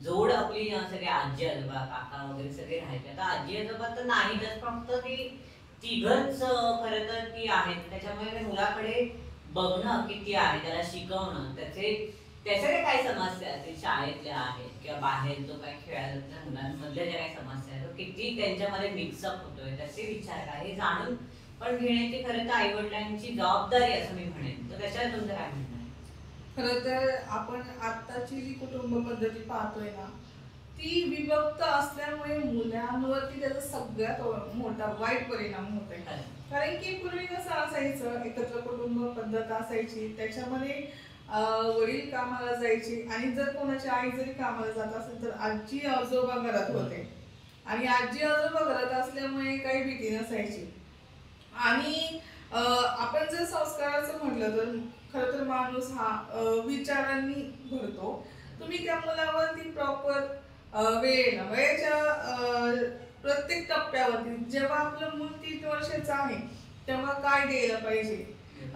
जोड आपली सगळे आजी आजोबा काका वगैरे सगळे राहायचे. आता आजी आजोबा तर नाहीतच, फक्त ती तिघच खरं तर ती आहेत. त्याच्यामुळे मुलाकडे बघणं किती आहे, त्याला शिकवणं, त्याच्या काही समस्या असतील शाळेतल्या आहेत किंवा बाहेर जो काही खेळायला मुलांमधल्या ज्या काही समस्या आहेत किती त्यांच्यामध्ये मिक्सअप होतोय त्याचे विचार काय हे जाणून पण घेण्याची खरं तर आई वडिलांची जबाबदारी असं मी म्हणेन. तर त्याच्यात तुमचं काय म्हणणं आहे? खरं तर आपण आत्ताची जी कुटुंब पद्धती पाहतोय ना ती विभक्त असल्यामुळे मुलांवरती त्याचा सगळ्यात मोठा वाईट परिणाम होतोय. कारण की पूर्वी कसं असायचं एकत्र कुटुंब पद्धत असायची, त्याच्यामध्ये वडील कामाला जायचे आणि जर कोणाची आई जरी कामाला जात असेल तर आजी आजोबा घरात होते आणि आजी आजोबा घरात असल्यामुळे काही भीती नसायची. आणि आपण जर संस्काराचं म्हटलं तर खरं तर माणूस हा विचारांनी भरतो. तुम्ही त्या मुलावरती प्रॉपर वेळेला वयाच्या प्रत्येक टप्प्यावरती जेव्हा आपलं मूल 3 वर्षाचं आहे तेव्हा काय द्यायला पाहिजे,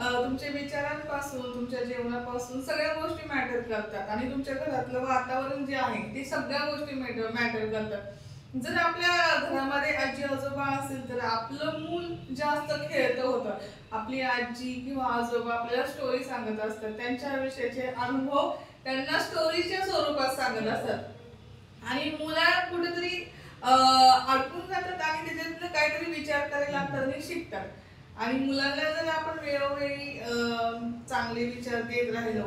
तुमच्या विचारांपासून तुमच्या जेवणापासून सगळ्या गोष्टी मॅटर करतात आणि तुमच्या घरातलं वातावरण जे आहे ते सगळ्या गोष्टी मॅटर करतात. जर आपल्या घरामध्ये आजी आजोबा असेल तर आपलं मूल जास्त खेळतं होतं. आपली आजी किंवा आजोबा आपल्याला स्टोरी सांगत असतात, त्यांच्या विषयाचे अनुभव त्यांना स्टोरीच्या स्वरूपात सांगत असतात आणि मुला कुठेतरी अडकून जातात आणि त्याच्यातनं काहीतरी विचार करायला लागतात आणि शिकतात. आणि मुलांना जर आपण वेळोवेळी चांगले विचार देत राहिलो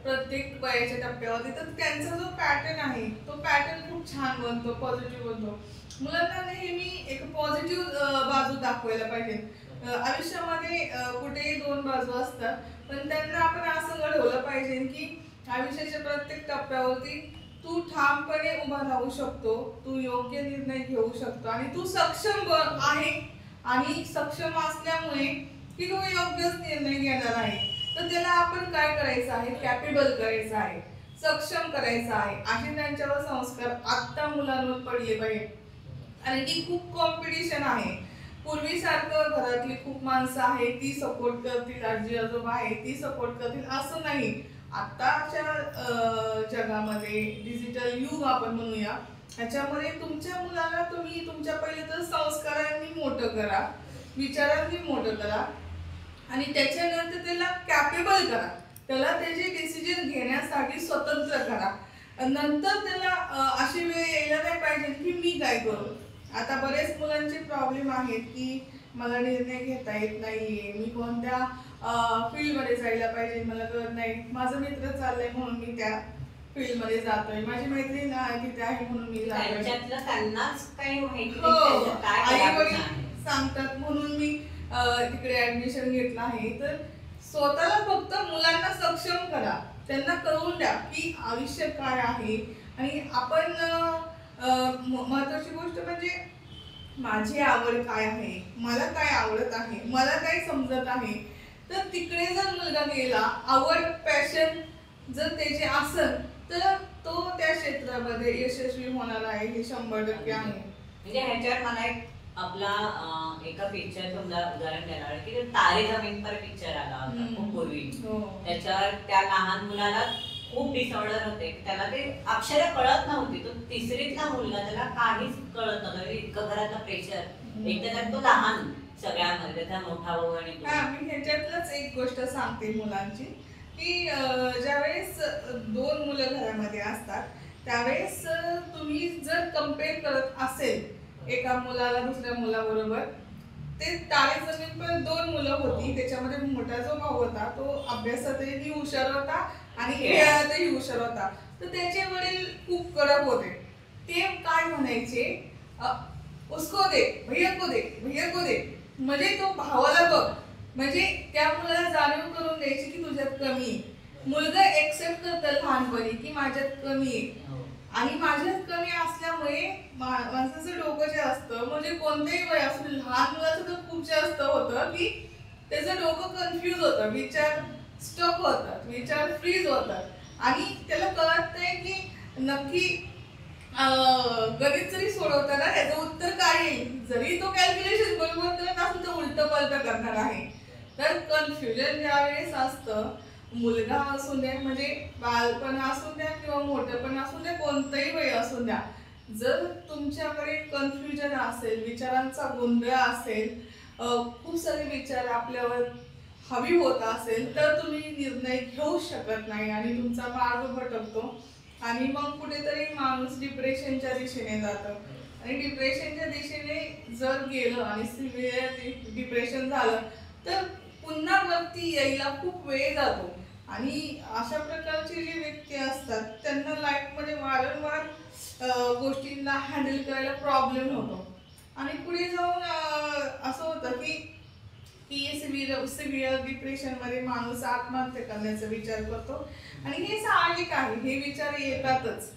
प्रत्येक वयाच्या टप्प्यावरती तर त्यांचा जो पॅटर्न आहे तो पॅटर्न खूप छान बनतो, पॉझिटिव्ह बनतो. मुलांना नेहमी एक पॉझिटिव्ह बाजू दाखवायला पाहिजे. आयुष्यामध्ये कुठेही 2 बाजू असतात, पण त्यांना आपण असं घडवलं पाहिजे की आयुष्याच्या प्रत्येक टप्प्यावरती तू ठामपणे उभा राहू शकतो, तू योग्य निर्णय घेऊ शकतो आणि तू सक्षम आहे आणि सक्षम असल्यामुळे की तो योग्यच निर्णय घेणार आहे. तर त्याला आपण काय करायचं आहे, कॅपेबल करायचं आहे, सक्षम करायचं आहे. असे त्यांच्यावर संस्कार आत्ता मुलांवर पडले पाहिजे. आणि की खूप कॉम्पिटिशन आहे. पूर्वीसारखं घरातली खूप माणसं आहेत ती सपोर्ट करतील, आजी आजोबा आहे ती सपोर्ट करतील असं नाही. आताच्या जगामध्ये डिजिटल युग आपण म्हणूया, ह्याच्यामध्ये तुमच्या मुलाला तुम्ही तुमच्या पहिले तर संस्कारांनी मोठं करा, विचारांनी मोठं करा आणि त्याच्यानंतर त्याला कॅपेबल करा, त्याला त्याचे डिसिजन घेण्यासाठी स्वतंत्र करा. नंतर त्याला अशी वेळ यायला नाही पाहिजे की मी काय करू. आता बरेच मुलांचे प्रॉब्लेम आहेत की मला निर्णय घेता येत नाहीये, मी कोणत्या फील्डमध्ये जायला पाहिजे मला कळत नाही, माझा मित्र चाललाय म्हणून मी त्या फील्डमध्ये जातोय, माझी मैत्रीण तिथे आहे म्हणून मी जातोय, आई वडील सांगतात म्हणून मी तिकडे ऍडमिशन घेतलं आहे. तर स्वतःला फक्त मुलांना सक्षम करा त्यांना कळवून द्या की आयुष्य काय आहे. आणि आपण महत्वाची गोष्ट म्हणजे माझी आवड काय आहे, मला काय आवडत आहे, मला काय समजत आहे. तर तिकडे जर मुलगा गेला, आवड पॅशन जर त्याचे असेल तर तो त्या क्षेत्रामध्ये यशस्वी होणार आहे, हे 100% आहे. म्हणजे ह्याच्यावर मला एक आपला एका पिक्चरचं उदाहरण देणार आहे की तारे जमीन पर पिक्चर आला होता खूप पूर्वी. त्याच्यावर त्या लहान मुलाला खूप डिसऑर्डर होते, त्याला ते अक्षरं कळत नव्हती. तो तिसरीतला मुलगा, त्याला काहीच कळत नव्हतं, इतकं घरातलं प्रेशर, एकदा त्यात तो लहान सगळ्यामध्ये, त्याचा मोठा भाऊ आणि मी ह्याच्यातलंच एक गोष्ट सांगते मुलांची, की ज्यावेळेस 2 मुलं घरामध्ये असतात त्यावेळेस तुम्ही जर कम्पेअर करत असेल एका मुलाला दुसऱ्या मुलाबरोबर, ते तारे जमीन पर 2 मुलं होती. त्याच्यामध्ये मोठा जो भाऊ होता तो अभ्यासातही हुशार होता आणि खेळातही हुशार होता. तर त्याचे वडील खूप कडक होते. ते काय म्हणायचे, उसको दे, भैया को दे, भैया को दे. म्हणजे तो भावाला बघ, म्हणजे त्या मुलाला जाणीव करून द्यायची की तुझ्यात कमी आहे. मुलगा एक्सेप्ट करतं लहानपणी की माझ्यात कमी आहे. आणि माझ्यात कमी असल्यामुळे माणसाचं डोकं जे असतं, म्हणजे कोणतेही वय असू, लहान मुलाचं तर खूप जास्त होतं की त्याचं डोकं कन्फ्यूज होतं, विचार स्टक होतात, विचार फ्रीज होतात आणि त्याला कळत नाही की नक्की गणित जरी सोडवताना त्याचं उत्तर काय येईल. जरी तो कॅल्क्युलेशन बरोबर करत असेल तर उलट पलट करणार आहे. तर कन्फ्युजन ज्यावेळेस असतं, मुलगा असू द्या, म्हणजे बालपण असू द्या किंवा मोठेपण असू द्या, कोणतंही वय असू द्या, जर तुमच्याकडे कन्फ्युजन असेल, विचारांचा गोंधळ असेल, खूप सारे विचार आपल्यावर हवी होत असेल, तर तुम्ही निर्णय घेऊ शकत नाही आणि तुमचा मार्ग भटकतो आणि मग कुठेतरी माणूस डिप्रेशनच्या दिशेने जातं. आणि डिप्रेशनच्या दिशेने जर गेलं आणि सिव्हिअर डिप्रेशन झालं तर पुन्हा वरती यायला खूप वेळ जातो. आणि अशा प्रकारचे जे व्यक्ती असतात त्यांना लाईफमध्ये वारंवार गोष्टींना हँडल करायला प्रॉब्लेम होतो आणि पुढे जाऊन असं होतं की सिव्हिअर डिप्रेशनमध्ये माणूस आत्महत्या करण्याचा विचार करतो. आणि हे साहजिक आहे, हे विचार येतातच.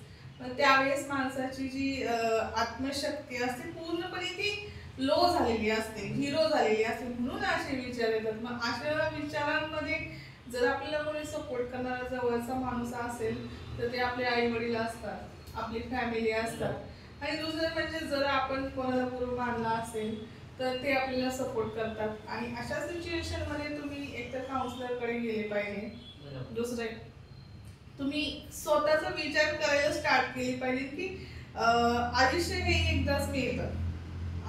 त्यावेळेस माणसाची जी आत्मशक्ती असते पूर्णपणे ती लो झालेली असते, झिरो झालेली असते, म्हणून असे विचार येतात. मग अशा विचारांमध्ये जर आपल्याला कोणी सपोर्ट करणारा जवळचा माणूस असेल तर ते आपले आई वडील असतात, आपली फॅमिली असतात. आणि दुसरं म्हणजे जर आपण कोणाला गुरु मानला असेल तर ते आपल्याला सपोर्ट करतात. आणि अशा सिच्युएशन मध्ये तुम्ही एकतर काउन्सिलरकडे गेले पाहिजे. दुसरे तुम्ही स्वतःचा विचार करायला स्टार्ट केली पाहिजे की आयुष्य हे एकदाच मिळतं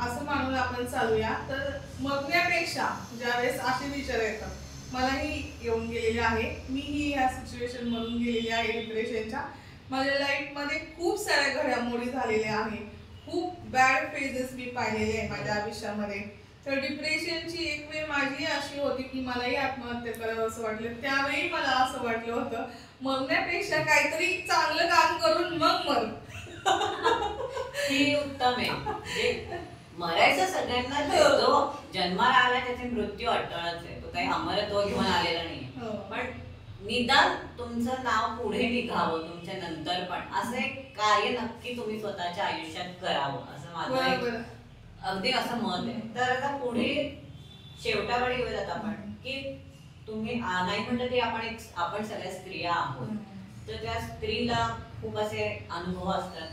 असं मानून आपण चालूया. तर मरण्यापेक्षा ज्यावेळेस असे विचार येतात, मलाही येऊन गेलेले आहे, मीही ह्या सिच्युएशन मधून गेलेली आहे डिप्रेशनच्या. माझ्या लाईफमध्ये खूप साऱ्या घडामोडी झालेल्या आहेत, खूप बॅड फेजेस मी पाहिलेले आहे माझ्या आयुष्यामध्ये. तर डिप्रेशनची एक वेळ माझी अशी होती की मलाही आत्महत्या करावं असं वाटलं. त्यावेळी मला असं वाटलं होतं मरण्यापेक्षा काहीतरी चांगलं काम करून मग मर. ही उत्तम आहे. मरायचं सगळ्यांना, जो जन्माला आला त्याचे मृत्यू अटळच आहे, तो काही अमरत्व घेऊन आलेला नाही. पण निदान तुमचं नाव पुढे निघावं तुमच्या नंतर पण, असं एक कार्य नक्की तुम्ही स्वतःच्या आयुष्यात करावं असं माझं अगदी असं मत आहे. तर आता पुढे शेवटाकडे येऊयात आपण, की तुम्ही नाही म्हटलं तरी आपण सगळ्या स्त्रिया आहोत, तर त्या स्त्रीला खूप असे अनुभव असतात.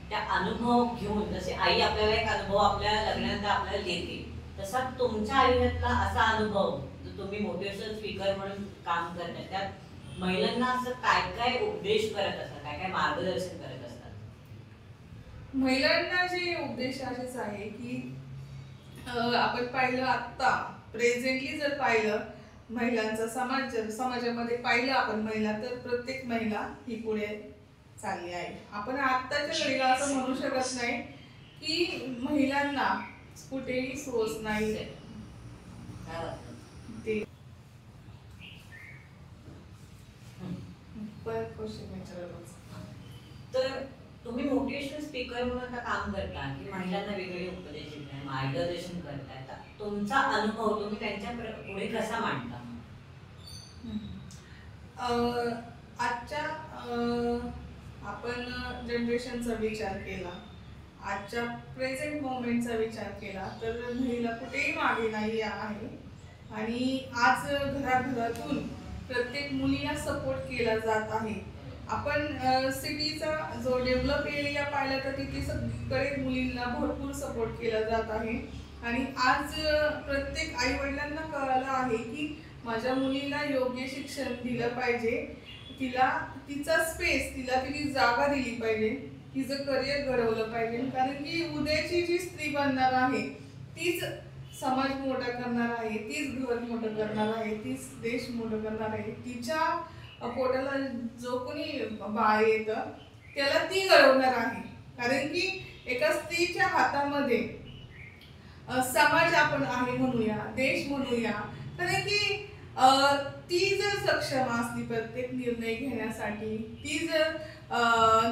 त्या अनुभव घेऊन, जसे आई आपल्याला एक अनुभव आपल्या लग्नानंतर आपल्याला देते, तसा तुमच्या आयुष्यातला असा अनुभव जो तुम्ही मोटिवेशनल स्पीकर म्हणून काम करताय, त्यात महिलांना असं काय काय उपदेश करत असतात, काय काय मार्गदर्शन करत असतात? महिलांना जे उपदेश असेच आहे की आपण पाहिलं आत्ता प्रेझेंटली जर पाहिलं महिलांचा समाजामध्ये पाहिलं आपण महिला, तर प्रत्येक महिला ही पुढे चालली आहे. आपण आत्ताच्या घडीला असं म्हणू शकत नाही की महिलांना कुठेही सोच नाही. ते तर तुम्ही मोटिवेशनल स्पीकर म्हणून आता काम करता की महिलांना वेगवेगळे उपदेश देताय, मार्गदर्शन करताय, तुमचा अनुभव तुम्ही त्यांच्या पुढे कसा मांडता? आजच्या आपण जनरेशनचा विचार केला, आजच्या प्रेझेंट मोमेंटचा विचार केला तर महिला कुठेही मागे नाही आहे. आणि आज घराघरातून प्रत्येक मुलीला सपोर्ट केला जात आहे. आपण सिटीचा जो डेव्हलप एरिया पाहिला तर तिथे सगळीकडे मुलींना भरपूर सपोर्ट केला जात आहे. आणि आज प्रत्येक आई वडिलांना कळालं आहे की माझ्या मुलीला योग्य शिक्षण दिलं पाहिजे, तिला तिचा स्पेस, तिला तिची जागा दिली पाहिजे, तिचं करिअर घडवलं पाहिजे. कारण की उद्याची जी स्त्री बनणार आहे तीच समाज मोठा करणार आहे, तीच घर मोठं करणार आहे, तीच देश मोठं करणार आहे. तिच्या पोटाला जो कोणी बाळ येतं त्याला ती घडवणार आहे. कारण की एका स्त्रीच्या हातामध्ये समाज आपण आहे म्हणूया, देश म्हणूया. कारण की ती जर सक्षम असली प्रत्येक निर्णय घेण्यासाठी, ती जर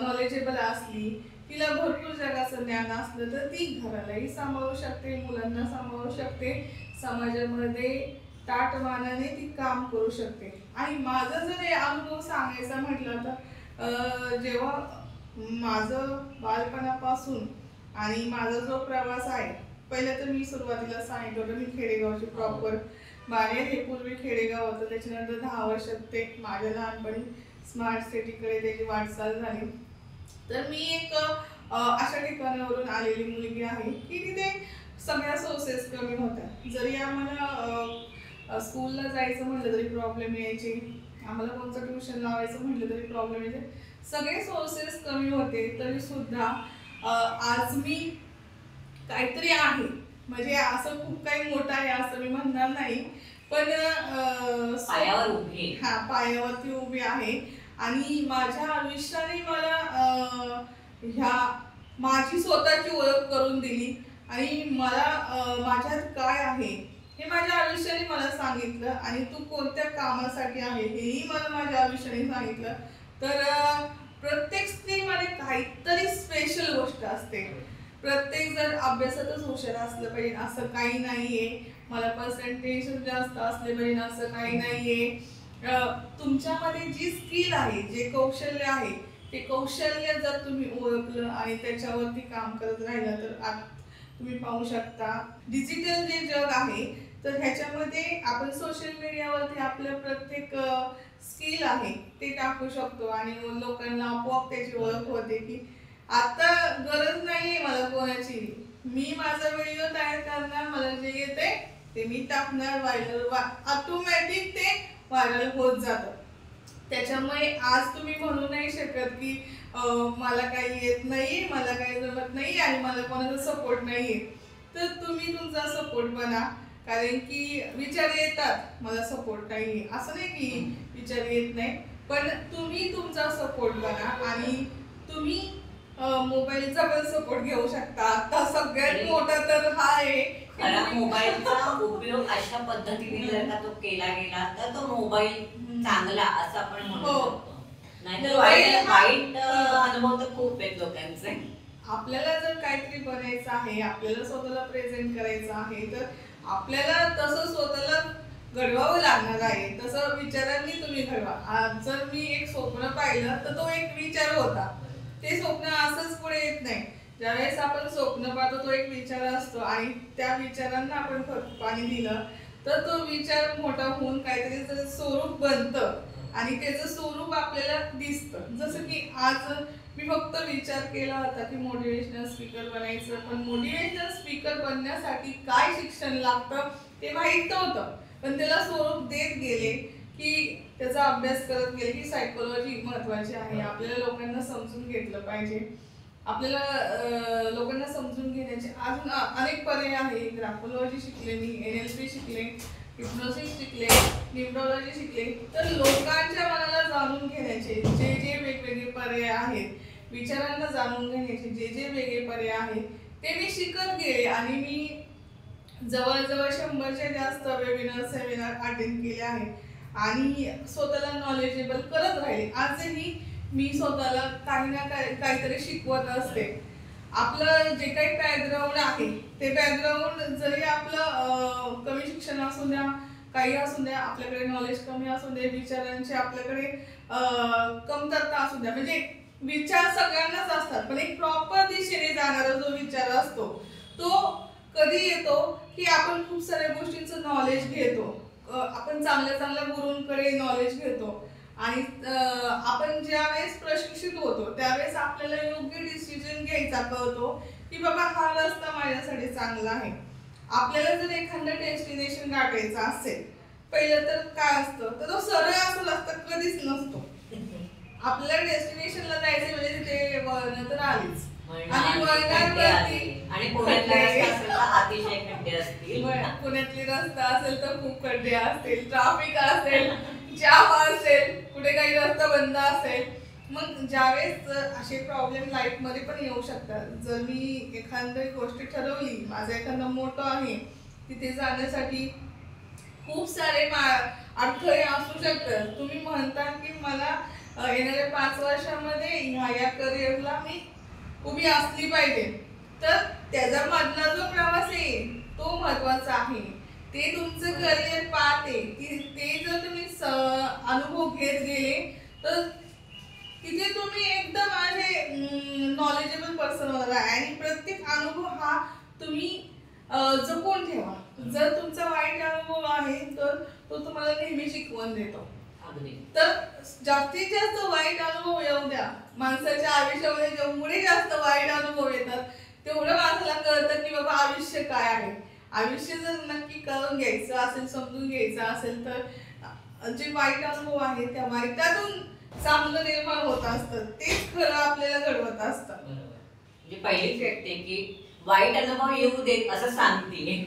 नॉलेजेबल असली, तिला भरपूर जगाचं ज्ञान असलं तर ती घरालाही सांभाळू शकते, मुलांना सांभाळू शकते, समाजामध्ये ताटमानाने ती काम करू शकते. आणि माझा जर हे अनुभव सांगायचा म्हटलं तर जेव्हा माझं बालपणापासून आणि माझा जो प्रवास आहे, पहिलं तर मी सुरुवातीला सांगितलं होतं मी खेडेगावची प्रॉपर. बाहेर हे पूर्वी खेडेगाव होतं, त्याच्यानंतर 10 वर्षात ते माझ्या लहानपणी स्मार्ट सिटीकडे त्याची वाटचाल झाली. तर मी एक अशा ठिकाणावरून आलेली मुलगी आहे की तिथे सगळ्या सोर्सेस कमी होत्या. जरी आम्हाला स्कूलला जायचं म्हटलं तरी प्रॉब्लेम यायचे, आम्हाला कोणतं ट्युशन लावायचं म्हटलं तरी प्रॉब्लेम यायचे, सगळे सोर्सेस कमी होते. तरी सुद्धा आज मी काहीतरी आहे, म्हणजे असं खूप काही मोठं आहे असं मी म्हणणार नाही, पण पायावर उभी, हा पायावरती उभी आहे. आणि माझ्या आयुष्याने मला ह्या माझी स्वतःची ओळख करून दिली. आणि मला माझ्यात काय आहे हे माझ्या आयुष्याने मला सांगितलं. आणि तू कोणत्या कामासाठी आहे हेही मला माझ्या आयुष्याने सांगितलं. तर प्रत्येक स्त्रीमध्ये काहीतरी स्पेशल गोष्ट असते. प्रत्येक जण अभ्यासातच हुशार असलं पाहिजे असं काही नाहीये, मला पर्सेंटेज जास्त असले पाहिजे असं काही नाहीये. तुमच्यामध्ये जी स्किल आहे, जे कौशल्य आहे, ते कौशल्य जर तुम्ही ओळखलं आणि त्याच्यावरती काम करत राहिलं तर तुम्ही पाहू शकता डिजिटल जे जग आहे तर ह्याच्यामध्ये आपण सोशल मीडियावरती आपलं प्रत्येक स्किल आहे ते टाकू शकतो. आणि लोकांना आपोआप त्याची ओळख होते की आता गरज नाहीये मला कोणाची, मी माझा व्हिडिओ तयार करणार, मला जे येते ते मी टाकणार, व्हायरल ऑटोमॅटिक ते व्हायरल होत जातं. त्याच्यामुळे आज तुम्ही म्हणू नाही शकत की मला काही येत नाही, मला काही जमत नाही आणि मला कोणाचा सपोर्ट नाहीये. तर तुम्ही तुमचा सपोर्ट बना. कारण की विचार येतात मला सपोर्ट नाहीये असं नाही की विचार येत नाही, पण तुम्ही तुमचा सपोर्ट बना. आणि तुम्ही मोबाईलचा पण सपोर्ट घेऊ शकता. आता सगळ्यात मोठा तर हा आहे खरा मोबाईलचा उपयोग अशा पद्धतीने जर का तो केला गेला तर तो मोबाईल चांगला असं आपण म्हणू शकतो. नाहीतर वाईट अनुभव तर खूप आहेत लोकांचे. आपल्याला जर काहीतरी बनायचं आहे, आपल्याला स्वतःला प्रेझेंट करायचं आहे तर आपल्याला तसं स्वतःला घडवावं लागणार आहे. तसं विचारांनी तुम्ही घडवा. जर मी एक स्वप्न पाहिलं तर तो एक विचार होता, ते स्वप्न असंच पुढे येत नाही. ज्यावेळेस आपण स्वप्न पाहतो तो एक विचार असतो आणि त्या विचारांना आपण पाणी दिलं तर तो विचार मोठा होऊन काहीतरी स्वरूप बनतं आणि त्याचं स्वरूप आपल्याला दिसतं. जसं की आज मी फक्त विचार केला होता की मोटिवेशनल स्पीकर बनायचं, पण मोटिवेशनल स्पीकर बनण्यासाठी काय शिक्षण लागतं ते माहीत नव्हतं. पण त्याला स्वरूप देत गेले की त्याचा अभ्यास करत गेले की सायकोलॉजी महत्वाची आहे, आपल्याला लोकांना समजून घेतलं पाहिजे, आपल्याला लोकांना समजून घेण्याचे अजून अनेक पर्याय आहे. ग्राफोलॉजी शिकले मी, NLP शिकले, हिप्नोसिस शिकले, न्यूरोलॉजी शिकले. तर लोकांच्या मनाला जाणून घेण्याचे जे जे वेगवेगळे पर्याय आहेत, विचारांना जाणून घेण्याचे जे जे वेगळे पर्याय आहेत ते मी शिकत गेले. आणि मी जवळजवळ 100च्या जास्त वेबिनार सेमिनार अटेंड केले आहेत आणि स्वतःला नॉलेजेबल करत राहिले. आजही मी स्वतःला काही ना काहीतरी शिकवत असते. आपलं जे काही बॅकग्राऊंड आहे ते बॅकग्राऊंड जरी आपलं कमी शिक्षण असू द्या, काही असू द्या, आपल्याकडे नॉलेज कमी असू दे, विचारांचे आपल्याकडे कमतरता असू द्या, म्हणजे विचार सगळ्यांनाच असतात, पण एक प्रॉपर दिशेने जाणारा जो विचार असतो तो कधी येतो की आपण खूप साऱ्या गोष्टींचं नॉलेज घेतो, आपण चांगल्या चांगल्या गुरूंकडे नॉलेज घेतो आणि आपण ज्या वेळेस प्रशिक्षित होतो त्यावेळेस आपल्याला योग्य डिसिजन घ्यायचा कळतो की बाबा हा रस्ता माझ्यासाठी चांगला आहे. आपल्याला जर एखादं डेस्टिनेशन गाठायचं असेल, पहिलं तर काय असतं तर तो सरळ असं रस्ता कधीच नसतो. आपल्याला डेस्टिनेशनला जायचं म्हणजे तिथे वळण तर आलीच आणि वळणावरती आणि पुण्यातले रस्ते असेल तर अतिशय खड्डे असतील. पुण्यातली रस्ता असेल तर खूप खड्डे असतील, ट्रॅफिक असेल, जाम असेल, कुठे काही रस्ता बंद असेल. मग ज्यावेळेस असे प्रॉब्लेम लाईफ मध्ये पण येऊ शकतात. जर मी एखादी गोष्ट ठरवली, माझं एखादं मोठं आहे, तिथे जाण्यासाठी खूप सारे अडथळे असू शकतात. तुम्ही म्हणता की मला येणाऱ्या 5 वर्षामध्ये ह्या करिअरला मी उभी असली पाहिजे, तर त्याचा मधला जो प्रवास आहे तो महत्वाचा आहे. ते तुमचं करिअर पाथ आहे की ते जर तुम्ही अनुभव घेत गेले तर तिथे तुम्ही एकदम असे नॉलेजेबल पर्सन होणार आहे आणि प्रत्येक अनुभव हा तुम्ही जपून ठेवा. जर तुमचा वाईट अनुभव आहे तर तो तुम्हाला नेहमी शिकवण देतो. तर जास्तीत जास्त वाईट अनुभव येऊ द्या. माणसाच्या आयुष्यामध्ये जेवढे जास्त वाईट अनुभव येतात तेवढं माणसाला कळतं की बाबा आयुष्य काय आहे. आयुष्य जर नक्की कळून घ्यायचं असेल, समजून घ्यायचं असेल तर जे वाईट अनुभव आहे त्या वाईटातून चांगलं निर्माण होत असतं, तेच खरं आपल्याला घडवत असतं. म्हणजे पहिलीच व्यक्ती की वाईट अनुभव येऊ देत असं सांगते,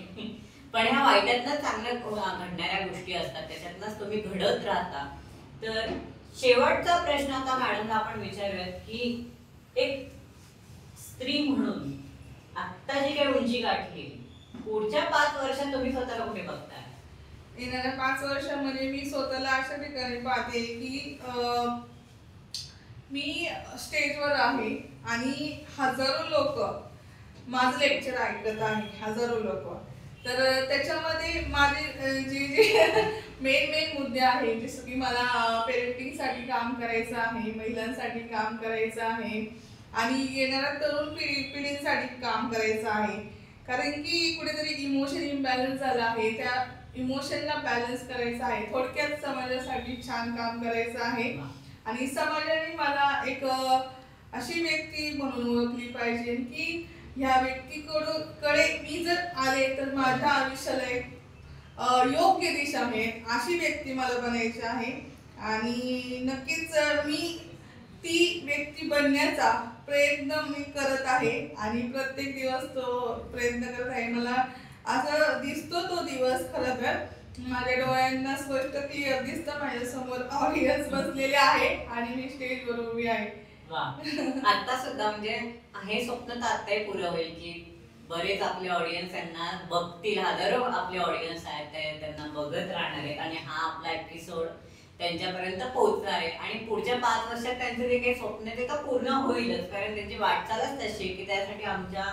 पण ह्या वाईटातनं चांगल्या घडणाऱ्या गोष्टी असतात, त्याच्यातनंच तुम्ही घडत राहता. तर शेवटचा प्रश्न आता मॅडमला आपण विचारूयात की एक स्त्री म्हणून आता जी काही उंची गाठली, पुढच्या 5 वर्षात तुम्ही स्वतःला कुठे बघताय? येणाऱ्या 5 वर्षांमध्ये मी स्वतःला अशा ठिकाणी पाहते की मी स्टेजवर आहे आणि हजारो लोक माझं लेक्चर ऐकत आहे, हजारो लोक. तर त्याच्यामध्ये माझे जे मेन मुद्दे आहेत, जसं की मला पेरेंटिंगसाठी काम करायचं आहे, महिलांसाठी काम करायचं आहे आणि येणाऱ्या तरुण पिढींसाठी काम करायचं आहे. कारण की कुठेतरी इमोशन इम्बॅलन्स झाला आहे, त्या इमोशनला बॅलन्स करायचं आहे. थोडक्यात समाजासाठी छान काम करायचं आहे आणि समाजाने मला एक अशी व्यक्ती म्हणून ओळखली पाहिजे की ह्या व्यक्तीकडे मी जर आले तर माझ्या आयुष्याला एक योग्य दिशा मिळेल, अशी व्यक्ती मला बनायची आहे. आणि नक्कीच मी ती व्यक्ती बनण्याचा प्रयत्न मी करत आहे आणि प्रत्येक दिवस तो प्रयत्न करत आहे. मला असं दिसतो तो दिवस, खरं तर माझ्या डोळ्यांना स्पष्ट क्लिअर दिसतं, माझ्या समोर ऑडियन्स बसलेले आहे आणि मी स्टेजवर उभी आहे. आता सुद्धा म्हणजे हे स्वप्न तर आताही पुरं होईल की बरेच आपले ऑडियन्स यांना बघतील, हजारो आपले ऑडियन्स आहेत त्यांना बघत राहणार आहेत आणि हा आपला एपिसोड त्यांच्यापर्यंत पोहोचणार आहे आणि पुढच्या 5 वर्षात त्यांचे जे काही स्वप्न ते तर पूर्ण होईलच, कारण त्यांची वाटचालच तशी की त्यासाठी आमच्या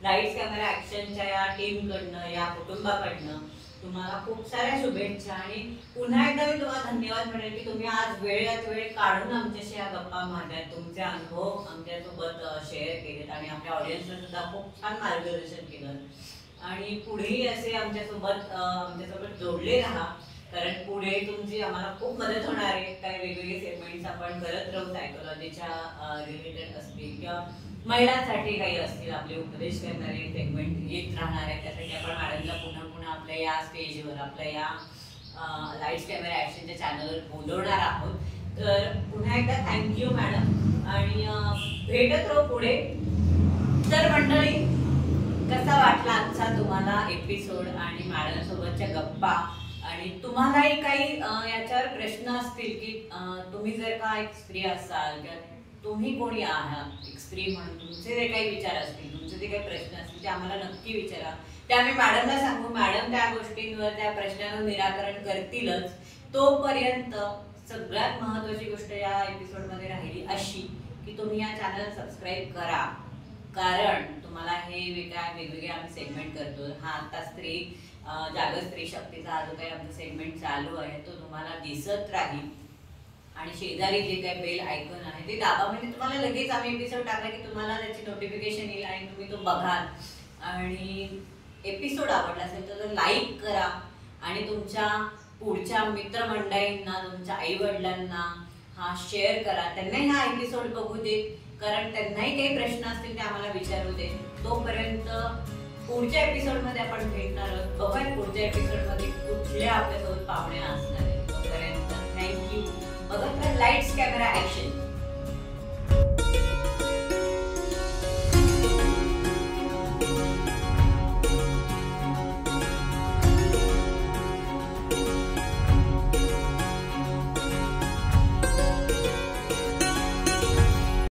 लाईट्स कॅमेरा ॲक्शनच्या या टीमकडनं, या कुटुंबाकडनं तुम्हाला खूप साऱ्या शुभेच्छा आणि पुन्हा एकदा मी तुम्हाला धन्यवाद म्हणेन की तुम्ही आज वेळात वेळ काढून आमच्याशी या गप्पा मारल्यात, तुमचे अनुभव आमच्यासोबत शेअर केलेत आणि आपल्या ऑडियन्सला सुद्धा खूप छान मार्गदर्शन केलं आणि पुढेही असे आमच्यासोबत जोडले राहा, कारण पुढे तुमची आम्हाला खूप मदत होणार आहे. काही वेगवेगळे सेगमेंट्स आपण करत राहू, सायकोलॉजीच्या रिलेटेड असतील किंवा महिलांसाठी काही असतील, आपले उपदेश करणारे सेगमेंट येत राहणार आहे. त्यासाठी आपण मॅडमला पुन्हा पुन्हा आपल्या या स्टेजवर, आपल्या या लाईट्स कॅमेरा ॲक्शनच्या चॅनलवर बोलवणार आहोत. तर पुन्हा एकदा थँक्यू मॅडम आणि भेटत राहू पुढे. तर मंडळी, कसा वाटला आजचा तुम्हाला एपिसोड आणि मॅडम सोबतच्या गप्पा? आणि तुम्हालाही काही याच्यावर प्रश्न असतील की तुम्ही जर का एक स्त्री असाल किंवा तुम्ही कोणी आहात एक स्त्री म्हणून, तुमचे जे काही विचार असतील, तुमचे जे काही प्रश्न असतील ते आम्हाला नक्की विचारा. ते आम्ही मॅडमला सांगू, मॅडम त्या गोष्टींवर, त्या प्रश्नांवर निराकरण करतीलच. तोपर्यंत सगळ्यात महत्त्वाची गोष्ट या एपिसोडमध्ये राहिली अशी की तुम्ही या चॅनल सबस्क्राईब करा, कारण तुम्हाला हे वेगवेगळे आम्ही सेगमेंट करतो. हा आता जागर स्त्री शक्तीचा हा जो काही आमचा सेगमेंट चालू आहे तो तुम्हाला दिसत राहील आणि शेजारी जे काही बेल आयकॉन आहे ते दाबा, म्हणजे तुम्हाला लगेच आम्ही एपिसोड टाकला की तुम्हाला त्याची नोटिफिकेशन येईल आणि तुम्ही तो बघाल. आणि एपिसोड आवडला असेल तर लाईक करा आणि तुमच्या पुढच्या मित्रमंडळींना, तुमच्या आई वडिलांना हा शेअर करा, त्यांनाही हा एपिसोड बघू दे, कारण त्यांनाही काही प्रश्न असतील ते आम्हाला विचारू दे. तोपर्यंत पुढच्या एपिसोडमध्ये आपण भेटणार आहोत. बघूया पुढच्या एपिसोडमध्ये कुठल्या आपल्यासोबत पाहुणे असणार आहेत. तोपर्यंत थँक्यू. बघत लाईट्स कॅमेरा ऍक्शन.